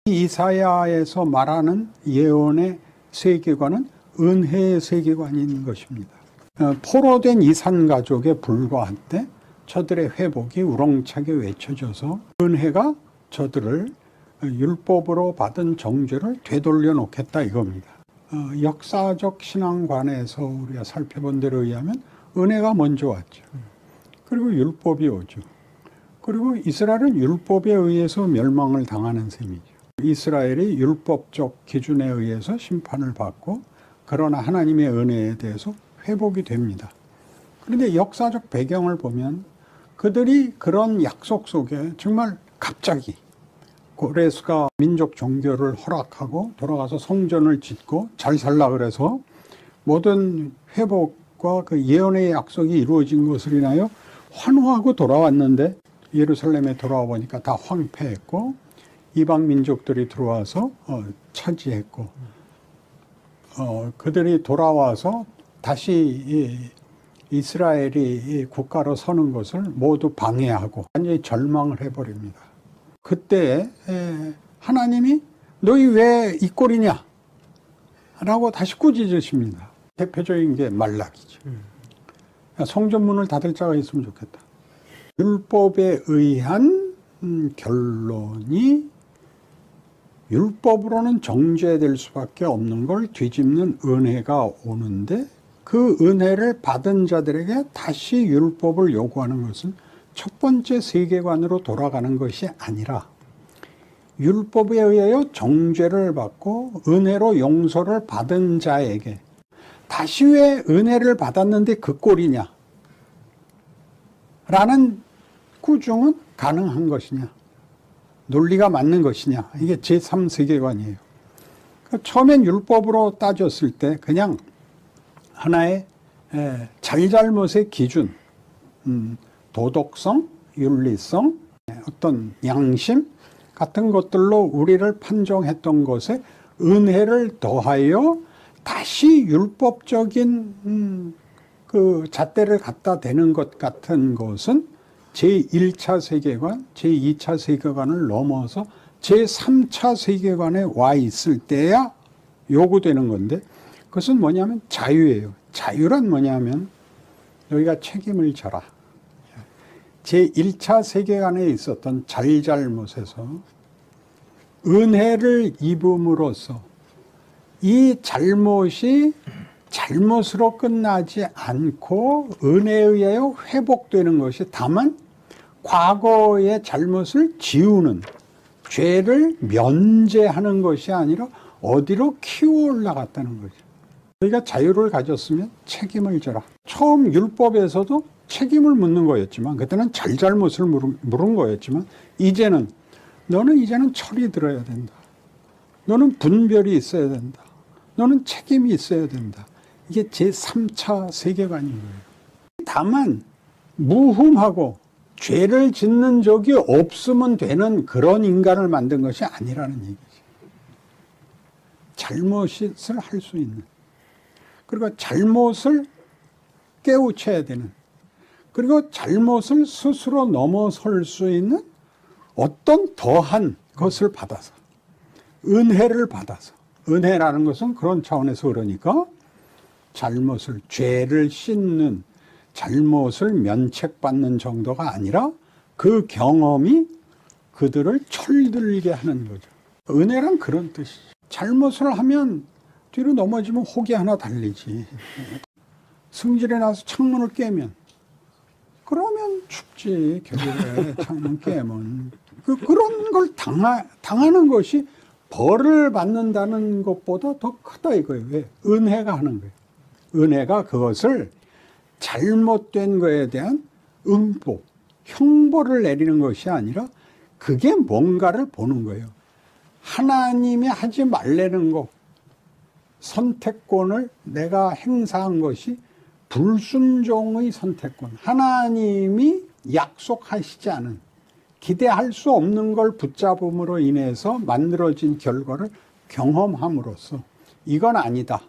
이사야에서 말하는 예언의 세계관은 은혜의 세계관인 것입니다. 포로된 이산가족에 불과한데 저들의 회복이 우렁차게 외쳐져서 은혜가 저들을 율법으로 받은 정죄를 되돌려 놓겠다 이겁니다. 역사적 신앙관에서 우리가 살펴본 데로 의하면 은혜가 먼저 왔죠. 그리고 율법이 오죠. 그리고 이스라엘은 율법에 의해서 멸망을 당하는 셈이죠. 이스라엘이 율법적 기준에 의해서 심판을 받고 그러나 하나님의 은혜에 대해서 회복이 됩니다. 그런데 역사적 배경을 보면 그들이 그런 약속 속에 정말 갑자기 고레스가 민족 종교를 허락하고 돌아가서 성전을 짓고 잘 살라 그래서 모든 회복과 그 예언의 약속이 이루어진 것을 인하여 환호하고 돌아왔는데 예루살렘에 돌아와 보니까 다 황폐했고 이방 민족들이 들어와서 차지했고 그들이 돌아와서 다시 이스라엘이 국가로 서는 것을 모두 방해하고 완전히 절망을 해버립니다. 그때 하나님이 너희 왜 이 꼴이냐 라고 다시 꾸짖으십니다. 대표적인 게 말라기죠. 성전문을 닫을 자가 있으면 좋겠다. 율법에 의한 결론이 율법으로는 정죄될 수밖에 없는 걸 뒤집는 은혜가 오는데 그 은혜를 받은 자들에게 다시 율법을 요구하는 것은 첫 번째 세계관으로 돌아가는 것이 아니라 율법에 의하여 정죄를 받고 은혜로 용서를 받은 자에게 다시 왜 은혜를 받았는데 그 꼴이냐 라는 꾸중은 가능한 것이냐 논리가 맞는 것이냐 이게 제3세계관이에요. 처음엔 율법으로 따졌을 때 그냥 하나의 잘잘못의 기준 도덕성, 윤리성, 어떤 양심 같은 것들로 우리를 판정했던 것에 은혜를 더하여 다시 율법적인 그 잣대를 갖다 대는 것 같은 것은 제1차 세계관, 제2차 세계관을 넘어서 제3차 세계관에 와 있을 때야 요구되는 건데 그것은 뭐냐면 자유예요. 자유란 뭐냐면 너희가 책임을 져라. 제1차 세계관에 있었던 잘잘못에서 은혜를 입음으로써 이 잘못이 잘못으로 끝나지 않고 은혜에 의하여 회복되는 것이 다만 과거의 잘못을 지우는 죄를 면제하는 것이 아니라 어디로 키워 올라갔다는 거죠. 우리가 자유를 가졌으면 책임을 져라. 처음 율법에서도 책임을 묻는 거였지만 그때는 잘잘못을 물은 거였지만 이제는 너는 이제는 철이 들어야 된다. 너는 분별이 있어야 된다. 너는 책임이 있어야 된다. 이게 제3차 세계관인 거예요. 다만 무흠하고 죄를 짓는 적이 없으면 되는 그런 인간을 만든 것이 아니라는 얘기죠. 잘못을 할 수 있는 그리고 잘못을 깨우쳐야 되는 그리고 잘못을 스스로 넘어설 수 있는 어떤 더한 것을 받아서 은혜를 받아서 은혜라는 것은 그런 차원에서 그러니까 잘못을 죄를 씻는 잘못을 면책받는 정도가 아니라 그 경험이 그들을 철들게 하는 거죠. 은혜란 그런 뜻이죠. 잘못을 하면 뒤로 넘어지면 혹이 하나 달리지. 승질에 나서 창문을 깨면 그러면 춥지. 겨울에 창문 깨면 그런 걸 당하는 것이 벌을 받는다는 것보다 더 크다 이거예요. 왜? 은혜가 하는 거예요. 은혜가 그것을 잘못된 거에 대한 응보, 형벌을 내리는 것이 아니라 그게 뭔가를 보는 거예요. 하나님이 하지 말라는 것, 선택권을 내가 행사한 것이 불순종의 선택권. 하나님이 약속하시지 않은 기대할 수 없는 걸 붙잡음으로 인해서 만들어진 결과를 경험함으로써 이건 아니다.